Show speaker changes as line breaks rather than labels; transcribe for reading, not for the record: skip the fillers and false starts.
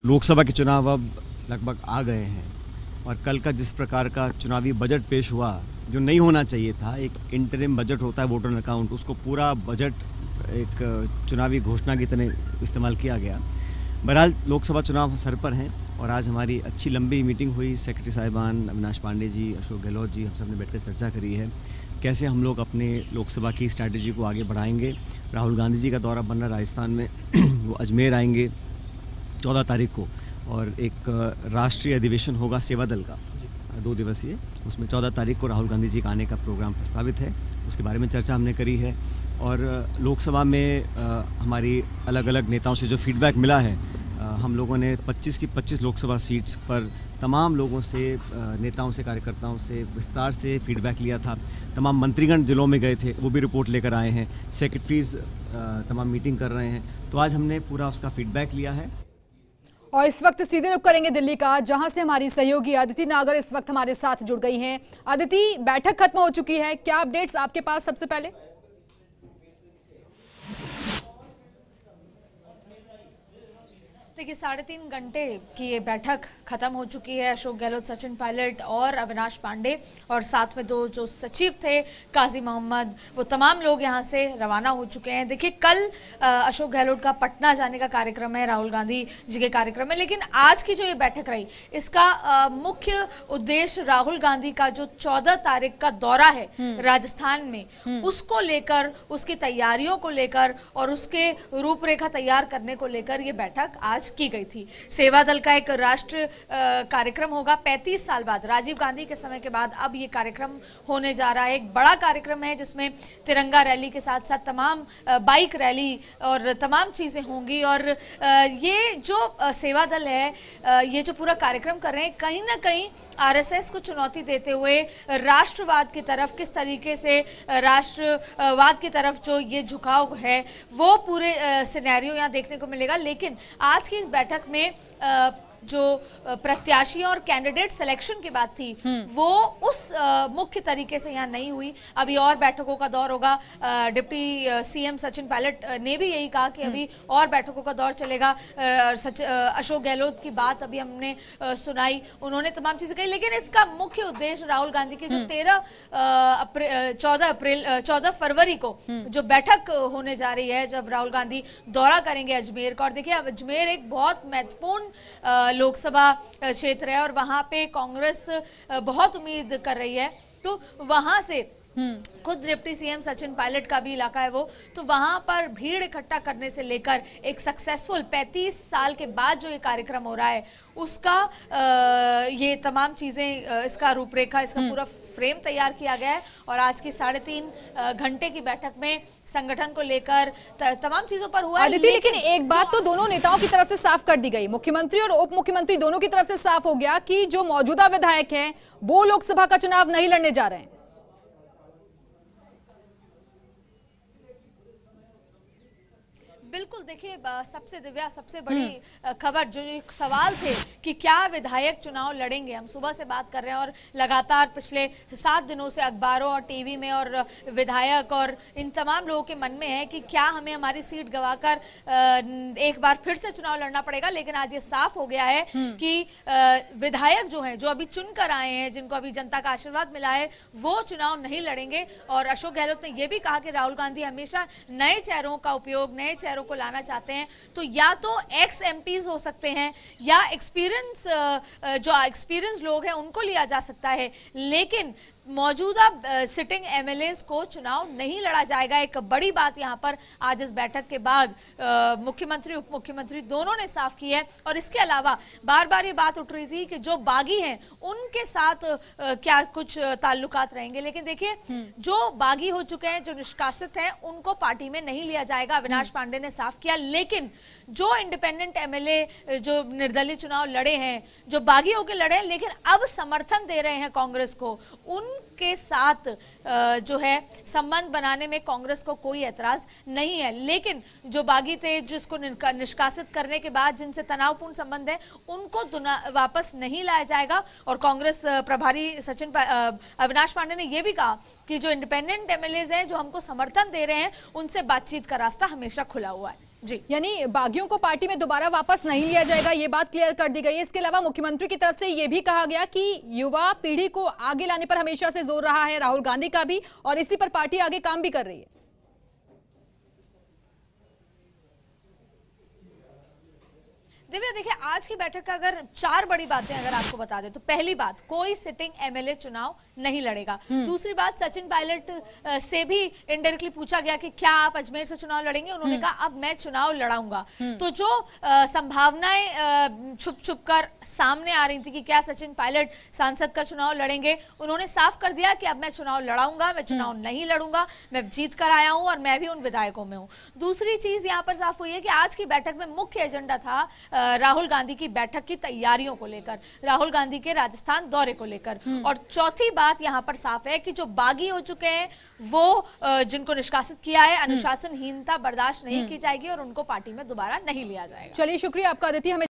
लोकसभा के चुनाव अब लगभग आ गए हैं और कल का जिस प्रकार का चुनावी बजट पेश हुआ, जो नहीं होना चाहिए था, एक इंटरिम बजट होता है वोटर अकाउंट, उसको पूरा बजट एक चुनावी घोषणा की तरह इस्तेमाल किया गया। बहरहाल लोकसभा चुनाव सर पर हैं और आज हमारी अच्छी लंबी मीटिंग हुई। सेक्रेटरी साहिबान अविनाश पांडे जी, अशोक गहलोत जी, हम सब ने बैठकर चर्चा करी है कैसे हम लोग अपने लोकसभा की स्ट्रैटेजी को आगे बढ़ाएंगे। राहुल गांधी जी का दौरा बन रहा राजस्थान में वो अजमेर आएंगे 14 तारीख को और एक राष्ट्रीय अधिवेशन होगा सेवा दल का 2 दिवसीय, उसमें 14 तारीख को राहुल गांधी जी का आने का प्रोग्राम प्रस्तावित है। उसके बारे में चर्चा हमने करी है और लोकसभा में हमारी अलग अलग नेताओं से जो फीडबैक मिला है, हम लोगों ने 25 की 25 लोकसभा सीट्स पर तमाम लोगों से, नेताओं से, कार्यकर्ताओं से विस्तार से फीडबैक लिया था। तमाम मंत्रीगण जिलों में गए थे, वो भी रिपोर्ट लेकर आए हैं। सेक्रेटरीज तमाम मीटिंग कर रहे हैं, तो आज हमने पूरा उसका फीडबैक लिया है।
और इस वक्त सीधे रुख करेंगे दिल्ली का, जहां से हमारी सहयोगी अदिति नागर इस वक्त हमारे साथ जुड़ गई हैं। अदिति, बैठक खत्म हो चुकी है, क्या अपडेट्स आपके पास सबसे पहले?
देखिए, 3.5 घंटे की ये बैठक खत्म हो चुकी है। अशोक गहलोत, सचिन पायलट और अविनाश पांडे और साथ में 2 जो सचिव थे, काजी मोहम्मद, वो तमाम लोग यहाँ से रवाना हो चुके हैं। देखिए, कल अशोक गहलोत का पटना जाने का कार्यक्रम है, राहुल गांधी जी के कार्यक्रम है, लेकिन आज की जो ये बैठक रही, इसका मुख्य उद्देश्य राहुल गांधी का जो 14 तारीख का दौरा है राजस्थान में, उसको लेकर, उसकी तैयारियों को लेकर और उसके रूपरेखा तैयार करने को लेकर ये बैठक आज की गई थी। सेवा दल का एक राष्ट्रीय कार्यक्रम होगा 35 साल बाद, राजीव गांधी के समय के बाद अब ये कार्यक्रम होने जा रहा है। एक बड़ा कार्यक्रम है जिसमें तिरंगा रैली के साथ साथ तमाम बाइक रैली और तमाम चीजें होंगी। और ये जो सेवा दल है, ये जो पूरा कार्यक्रम कर रहे हैं, कहीं ना कहीं आरएसएस को चुनौती देते हुए राष्ट्रवाद की तरफ, किस तरीके से राष्ट्रवाद की तरफ जो ये झुकाव है, वो पूरे सिनेरियो यहाँ देखने को मिलेगा। लेकिन आज की इस बैठक में जो प्रत्याशी और कैंडिडेट सिलेक्शन की बात थी, वो उस मुख्य तरीके से यहाँ नहीं हुई। अभी और बैठकों का दौर होगा। डिप्टी सीएम सचिन पायलट ने भी यही कहा कि अभी और बैठकों का दौर चलेगा। अशोक गहलोत की बात अभी हमने सुनाई, उन्होंने तमाम चीजें कही, लेकिन इसका मुख्य उद्देश्य राहुल गांधी की जो 14 फरवरी को जो बैठक होने जा रही है, जब राहुल गांधी दौरा करेंगे अजमेर का। और देखिए, अजमेर एक बहुत महत्वपूर्ण लोकसभा क्षेत्र है और वहां पे कांग्रेस बहुत उम्मीद कर रही है, तो वहां से खुद डिप्टी सीएम सचिन पायलट का भी इलाका है वो, तो वहां पर भीड़ इकट्ठा करने से लेकर एक सक्सेसफुल 35 साल के बाद जो ये कार्यक्रम हो रहा है, उसका ये तमाम चीजें, इसका रूपरेखा, इसका पूरा फ्रेम तैयार किया गया है। और आज की 3.5 घंटे की बैठक में संगठन को लेकर तमाम चीजों पर हुआ है।
लेकिन एक बात तो दोनों नेताओं की तरफ से साफ कर दी गई, मुख्यमंत्री और उप मुख्यमंत्री दोनों की तरफ से साफ हो गया कि जो मौजूदा विधायक हैं वो लोकसभा का चुनाव नहीं लड़ने जा रहे हैं।
बिल्कुल, देखिए, सबसे बड़ी खबर, जो एक सवाल थे कि क्या विधायक चुनाव लड़ेंगे, हम सुबह से बात कर रहे हैं और लगातार पिछले 7 दिनों से अखबारों और टीवी में और विधायक और इन तमाम लोगों के मन में है कि क्या हमें हमारी सीट गंवाकर एक बार फिर से चुनाव लड़ना पड़ेगा। लेकिन आज ये साफ हो गया है कि विधायक जो हैं, जो अभी चुनकर आए हैं, जिनको अभी जनता का आशीर्वाद मिला है, वो चुनाव नहीं लड़ेंगे। और अशोक गहलोत ने यह भी कहा कि राहुल गांधी हमेशा नए चेहरों का उपयोग, नए चेहरों को लाना चाहते हैं, तो या तो एक्स एमपीज हो सकते हैं या जो एक्सपीरियंस लोग हैं उनको लिया जा सकता है, लेकिन मौजूदा सिटिंग एमएलएस को चुनाव नहीं लड़ा जाएगा। एक बड़ी बात यहां पर आज इस बैठक के बाद मुख्यमंत्री, उप मुख्यमंत्री दोनों ने साफ की है। और इसके अलावा बार बार ये बात उठ रही थी कि जो बागी हैं उनके साथ क्या कुछ ताल्लुकात रहेंगे, लेकिन देखिए, जो बागी हो चुके हैं, जो निष्कासित हैं, उनको पार्टी में नहीं लिया जाएगा, अविनाश पांडे ने साफ किया। लेकिन जो इंडिपेंडेंट एमएलए जो निर्दलीय चुनाव लड़े हैं, जो बागी होकर लड़े हैं, लेकिन अब समर्थन दे रहे हैं कांग्रेस को, उनके साथ जो है संबंध बनाने में कांग्रेस को कोई ऐतराज नहीं है। लेकिन जो बागी थे, जिसको निष्कासित करने के बाद जिनसे तनावपूर्ण संबंध है, उनको वापस नहीं लाया जाएगा। और कांग्रेस प्रभारी अविनाश पांडे ने यह भी कहा कि जो इंडिपेंडेंट एमएलएज हैं, जो हमको समर्थन दे रहे हैं, उनसे बातचीत का रास्ता हमेशा खुला हुआ है। जी,
यानी बागियों को पार्टी में दोबारा वापस नहीं लिया जाएगा, ये बात क्लियर कर दी गई है। इसके अलावा मुख्यमंत्री की तरफ से ये भी कहा गया कि युवा पीढ़ी को आगे लाने पर हमेशा से जोर रहा है राहुल गांधी का भी, और इसी पर पार्टी आगे काम भी कर रही है।
दिव्या देखिए, आज की बैठक का अगर 4 बड़ी बातें अगर आपको बता दें तो पहली बात, कोई सिटिंग एमएलए चुनाव नहीं लड़ेगा। दूसरी बात, सचिन पायलट से भी इनडायरेक्टली पूछा गया कि क्या आप अजमेर से चुनाव लड़ेंगे, उन्होंने कहा अब मैं चुनाव लड़ाऊंगा। तो जो संभावनाएं छुप छुप कर सामने आ रही थी कि क्या सचिन पायलट सांसद का चुनाव लड़ेंगे, उन्होंने साफ कर दिया कि अब मैं चुनाव लड़ाऊंगा, मैं चुनाव नहीं लड़ूंगा, मैं जीत कर आया हूं और मैं भी उन विधायकों में हूं। दूसरी चीज यहां पर साफ हुई है कि आज की बैठक में मुख्य एजेंडा था राहुल गांधी की बैठक की तैयारियों को लेकर, राहुल गांधी के राजस्थान दौरे को लेकर। और चौथी बात यहां पर साफ है कि जो बागी हो चुके हैं वो जिनको निष्कासित किया है, अनुशासनहीनता बर्दाश्त नहीं की जाएगी और उनको पार्टी में दोबारा नहीं लिया जाएगा।
चलिए, शुक्रिया आपका अदिति। हमें